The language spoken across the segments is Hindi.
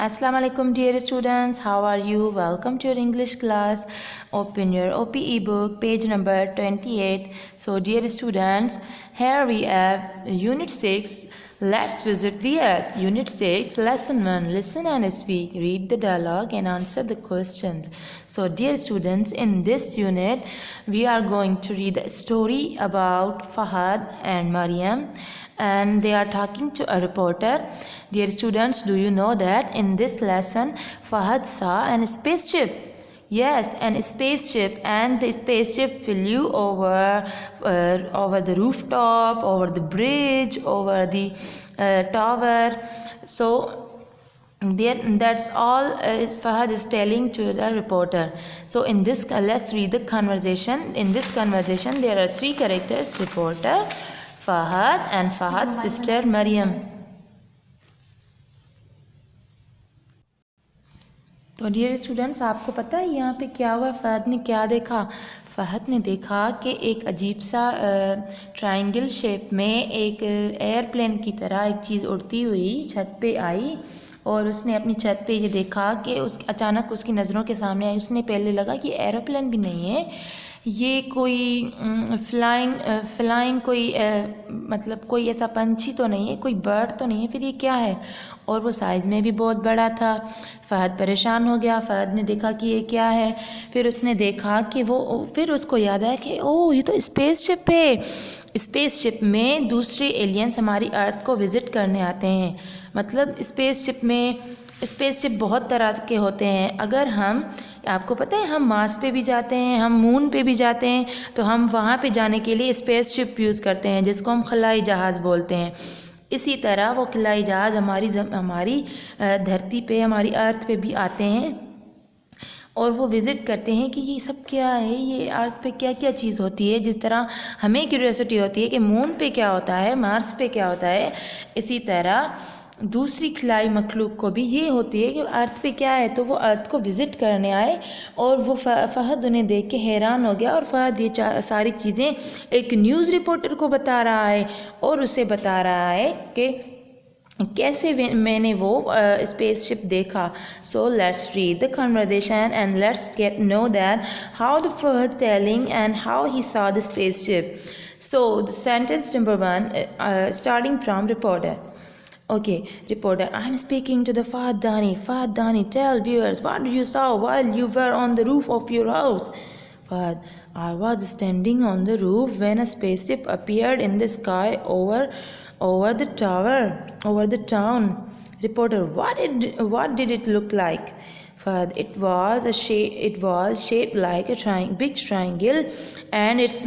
Assalamu alaikum dear students, how are you? Welcome to your English class. Open your OPE book, page number 28. So dear students, here we have Unit 6, Let's Visit the Earth. Unit 6, Lesson 1, Listen and Speak. Read the dialogue and answer the questions. So dear students, in this unit, we are going to read a story about Fahad and Maryam, and they are talking to a reporter. Dear students, do you know that in this lesson Fahad saw a spaceship? Yes, a spaceship, and the spaceship flew over the rooftop, over the bridge, over the tower. So that's all Fahad is telling to the reporter. So in this, let's read the conversation. In this conversation, there are three characters: reporter, Fahad, and Fahad's sister Maryam. तो डियर स्टूडेंट्स, आपको पता है यहाँ पे क्या हुआ? फ़हद ने क्या देखा? फ़हद ने देखा कि एक अजीब सा ट्रायंगल शेप में एक एयरप्लेन की तरह एक चीज़ उड़ती हुई छत पे आई, और उसने अपनी छत पे ये देखा कि अचानक उसकी नज़रों के सामने आई। उसने पहले लगा कि एरोप्लेन भी नहीं है, ये कोई फ्लाइंग कोई मतलब कोई ऐसा पंछी तो नहीं है, कोई बर्ड तो नहीं है, फिर ये क्या है? और वो साइज़ में भी बहुत बड़ा था। फ़हद परेशान हो गया। फ़हद ने देखा कि ये क्या है। फिर उसने देखा कि फिर उसको याद आया कि ओह, ये तो स्पेसशिप है। स्पेसशिप में दूसरे एलियंस हमारी अर्थ को विज़िट करने आते हैं। मतलब स्पेसशिप बहुत तरह के होते हैं। अगर आपको पता है, हम मार्स पे भी जाते हैं, हम मून पे भी जाते हैं, तो हम वहाँ पे जाने के लिए स्पेसशिप यूज़ करते हैं, जिसको हम खलाई जहाज़ बोलते हैं। इसी तरह वो खलाई जहाज़ हमारी धरती पे, हमारी अर्थ पे भी आते हैं, और वो विज़िट करते हैं कि ये सब क्या है, ये अर्थ पे क्या क्या चीज़ होती है। जिस तरह हमें क्यूरियोसिटी होती है कि मून पे क्या होता है, मार्स पे क्या होता है, इसी तरह दूसरी खिलाई मखलूक को भी ये होती है कि अर्थ पे क्या है। तो वो अर्थ को विज़िट करने आए, और वो फ़हद उन्हें देख के हैरान हो गया। और फ़हद ये सारी चीज़ें एक न्यूज़ रिपोर्टर को बता रहा है, और उसे बता रहा है कि कैसे मैंने वो स्पेसशिप देखा। So let's read the conversation and let's get know that how the Fahad telling and how he saw the spaceship. So the sentence number 1, starting from reporter. Okay, reporter, I'm speaking to the Fahad Dani. Fahad Dani, tell viewers what you saw while you were on the roof of your house. Fahad, I was standing on the roof when a spaceship appeared in the sky over the town. Reporter, what did it look like? Fahad, it was shaped like a big triangle, and its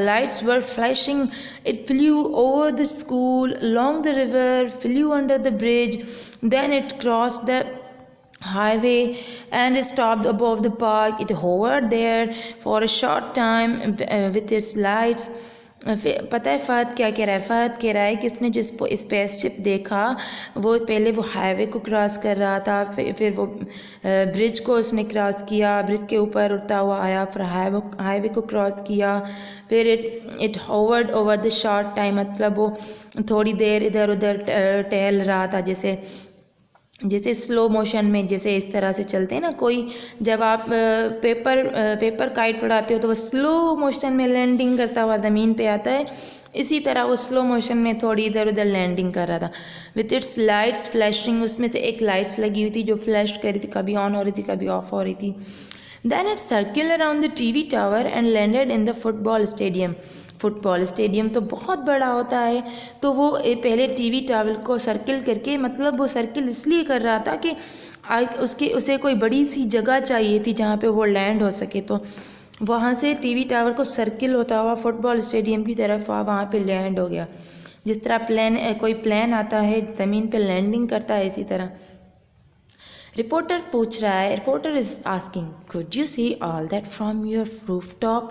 lights were flashing. It flew over the school, along the river, flew under the bridge, then it crossed the highway and stopped above the park. It hovered there for a short time with its lights. पता है फ़हद क्या कह रहा है? फ़हद कह रहा है कि उसने जो स्पेसशिप देखा, वो पहले वो हाईवे को क्रॉस कर रहा था, फिर वो ब्रिज को उसने क्रॉस किया, ब्रिज के ऊपर उड़ता हुआ आया, फिर हाईवे को क्रॉस किया, फिर it hovered over the short time, मतलब वो थोड़ी देर इधर उधर टहल रहा था, जैसे स्लो मोशन में, जैसे इस तरह से चलते हैं ना कोई, जब आप पेपर काइट उड़ाते हो तो वो स्लो मोशन में लैंडिंग करता हुआ ज़मीन पे आता है। इसी तरह वो स्लो मोशन में थोड़ी इधर उधर लैंडिंग कर रहा था। विथ इट्स लाइट्स फ्लैशिंग, उसमें से एक लाइट्स लगी हुई थी जो फ्लैश कर रही थी, कभी ऑन हो रही थी, कभी ऑफ हो रही थी। Then it circle around the TV tower and landed in the football stadium. Football stadium तो बहुत बड़ा होता है, तो वो पहले टीवी टावर को सर्किल करके, मतलब वो सर्किल इसलिए कर रहा था कि उसे कोई बड़ी सी जगह चाहिए थी जहाँ पे वो लैंड हो सके। तो वहाँ से टीवी टावर को सर्किल होता हुआ फुटबॉल स्टेडियम की तरफ वहाँ पे लैंड हो गया। जिस तरह कोई प्लेन आता है ज़मीन पे लैंडिंग करता है, इसी तरह। रिपोर्टर पूछ रहा है, reporter is asking, could you see all that from your roof top?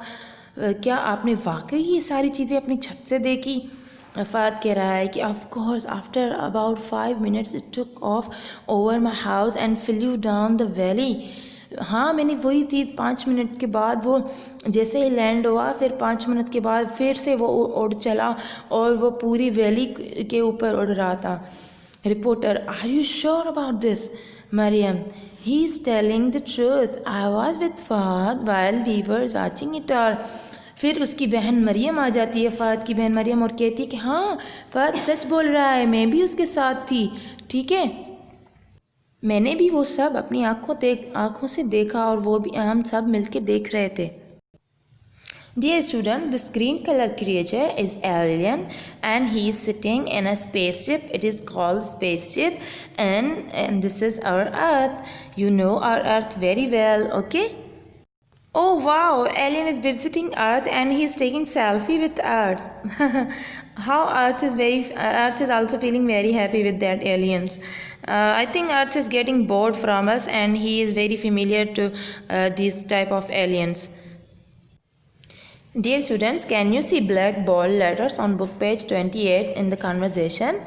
क्या आपने वाकई ये सारी चीज़ें अपनी छत से देखी? फ़हद कह रहा है कि of course, after about 5 minutes it took off over my house and flew down the valley. हाँ, मैंने वही चीज़ 5 मिनट के बाद, वो जैसे ही लैंड हुआ, फिर 5 मिनट के बाद फिर से वो उड़ चला, और वो पूरी वैली के ऊपर उड़ रहा था। Reporter, are you sure about this? Mariam, he is telling the truth. I was with Fahad while we were watching it all. फिर उसकी बहन मरियम आ जाती है, फ़हद की बहन मरियम, और कहती है कि हाँ फ़हद सच बोल रहा है, मैं भी उसके साथ थी, ठीक है, मैंने भी वो सब अपनी आँखों से देखा और वो भी हम सब मिलके देख रहे थे. Dear student, this green color creature is alien and he is sitting in a spaceship. It is called spaceship and this is our earth. You know our earth very well, okay? Oh wow, alien is visiting earth and he is taking selfie with earth. How earth is also feeling very happy with that aliens. I think earth is getting bored from us and he is very familiar to these type of aliens. Dear students, can you see black bold letters on book page 28 in the conversation?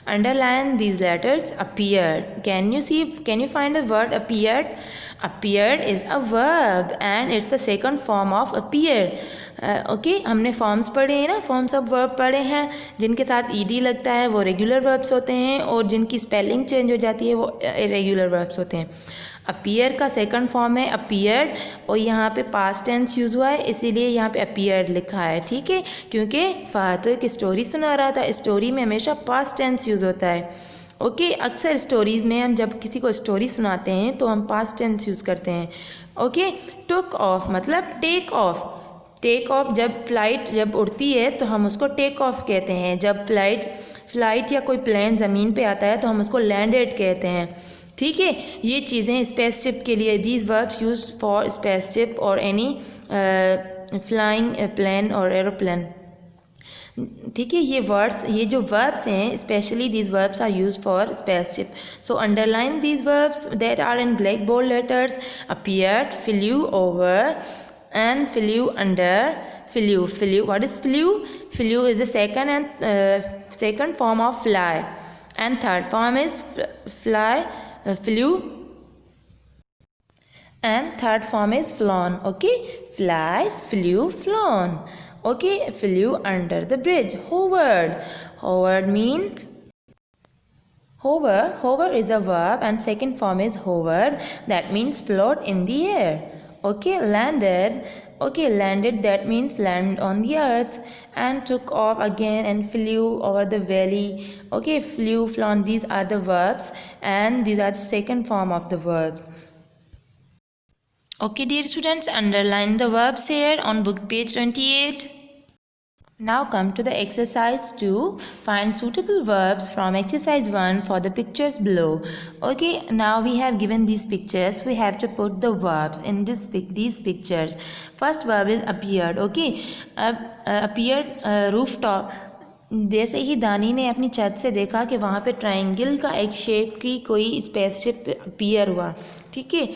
Underline these letters. Appeared. Can you find the word appeared? Appeared is a verb and it's the second form of appear. Okay, हमने फॉर्म्स पढ़े हैं ना, फॉर्म्स ऑफ वर्ब पढ़े हैं. जिनके साथ ईडी लगता है वो रेगुलर वर्ब्स होते हैं और जिनकी स्पेलिंग चेंज हो जाती है वो इरेगुलर वर्ब्स होते हैं. अपीयर का सेकंड फॉर्म है अपीयर्ड और यहाँ पे पास्ट टेंस यूज़ हुआ है, इसीलिए यहाँ पे अपीयर्ड लिखा है, ठीक है, क्योंकि फ़ातू एक स्टोरी सुना रहा था. स्टोरी में हमेशा पास्ट टेंस यूज़ होता है. ओके, अक्सर स्टोरीज़ में हम जब किसी को स्टोरी सुनाते हैं तो हम पास्ट टेंस यूज़ करते हैं. ओके, टुक ऑफ मतलब टेक ऑफ. टेक ऑफ जब उड़ती है तो हम उसको टेक ऑफ कहते हैं. जब फ्लाइट या कोई प्लेन ज़मीन पे आता है तो हम उसको लैंडेड कहते हैं, ठीक है. ये चीज़ें स्पेसशिप के लिए, these verbs use for spaceship और एनी फ्लाइंग प्लेन और एरोप्लेन, ठीक है. ये जो वर्ब्स हैं specially these verbs are use for spaceship. So underline these verbs that are in black bold letters. Appeared, flew over and flew under. Flew. What is flew? Flew is the second form of fly and third form is fly. Flew and third form is flown. Okay, fly, flew, flown. Okay, flew under the bridge. Hovered means hover is a verb and second form is hovered, that means float in the air. Okay, landed that means land on the earth. And took off again and flew over the valley. Okay, flew, flown, these are the verbs and these are the second form of the verbs. Okay dear students, underline the verbs here on book page 28. Now come to the exercise 2. Find suitable verbs from exercise 1 for the pictures below. Okay, now we have given these pictures. We have to put the verbs in these pictures. First verb is appeared. Okay, appeared rooftop. जैसे ही दानी ने अपनी छत से देखा कि वहाँ पे ट्रायंगल का एक शेप की कोई स्पेसशिप अपीयर हुआ, ठीक है.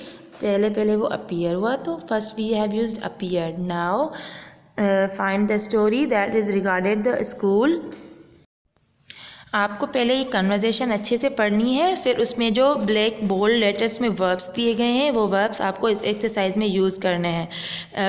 पहले वो अपीयर हुआ तो first we have used appeared. Now find the story that is regarded the school. आपको पहले ये कन्वर्सेशन अच्छे से पढ़नी है, फिर उसमें जो ब्लैक बोल्ड लेटर्स में वर्ब्स दिए गए हैं वो वर्ब्स आपको इस एक्सरसाइज में यूज़ करने हैं.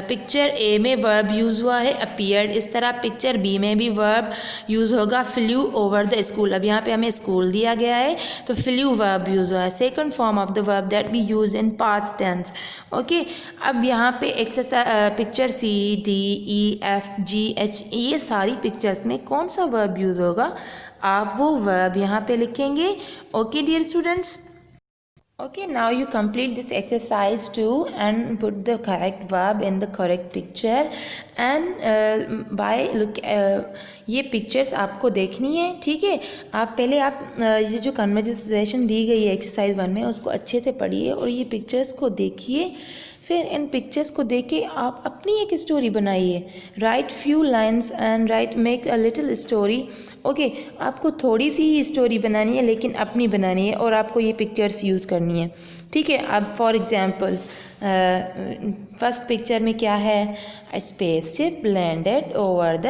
पिक्चर ए में वर्ब यूज़ हुआ है अपीयर्ड, इस तरह पिक्चर बी में भी वर्ब यूज़ होगा फ्लू ओवर द स्कूल. अब यहाँ पे हमें स्कूल दिया गया है तो फ्लू वर्ब यूज़ हुआ है, second form of the verb that we use in past tense. Okay, अब यहाँ पे exercise picture C D E F G H, ये सारी पिक्चर्स में कौन सा वर्ब यूज़ होगा आप वो वर्ब यहाँ पे लिखेंगे. Okay dear students. Okay, now you complete this exercise 2 and put the correct verb in the correct picture and ये pictures आपको देखनी है, ठीक है. आप पहले ये जो कन्वर्सेशन दी गई है एक्सरसाइज 1 में उसको अच्छे से पढ़िए और ये पिक्चर्स को देखिए. फिर इन पिक्चर्स को देख के आप अपनी एक स्टोरी बनाइए. Right few lines and make a little story. Okay, आपको थोड़ी सी ही स्टोरी बनानी है लेकिन अपनी बनानी है और आपको ये पिक्चर्स यूज़ करनी है, ठीक है. अब फॉर एग्जांपल फर्स्ट पिक्चर में क्या है, spaceship landed over the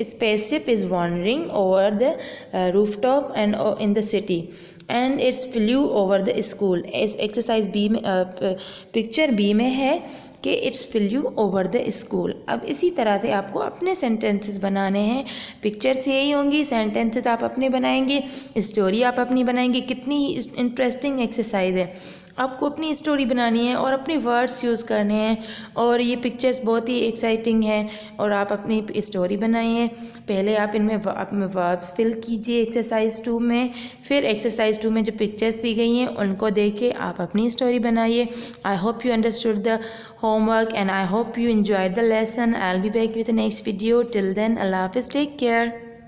spaceship is wandering over the rooftop and in the city. And it's flew over the school. Exercise B में पिक्चर बी में है कि it's flew over the school. अब इसी तरह से आपको अपने सेंटेंसेस बनाने हैं। पिक्चर्स यही होंगी, सेंटेंसेस आप अपने बनाएंगे, स्टोरी आप अपनी बनाएंगे। कितनी इंटरेस्टिंग एक्सरसाइज है। आपको अपनी स्टोरी बनानी है और अपने वर्ड्स यूज़ करने हैं, और ये पिक्चर्स बहुत ही एक्साइटिंग है। और आप अपनी स्टोरी बनाइए। पहले आप इनमें वर्ब्स फिल कीजिए एक्सरसाइज 2 में, फिर एक्सरसाइज 2 में जो पिक्चर्स दी गई हैं उनको देख के आप अपनी स्टोरी बनाइए। I hope you understood the homework and I hope you enjoyed the lesson. I'll be back with the next video. Till then, Allah Hafiz, take care.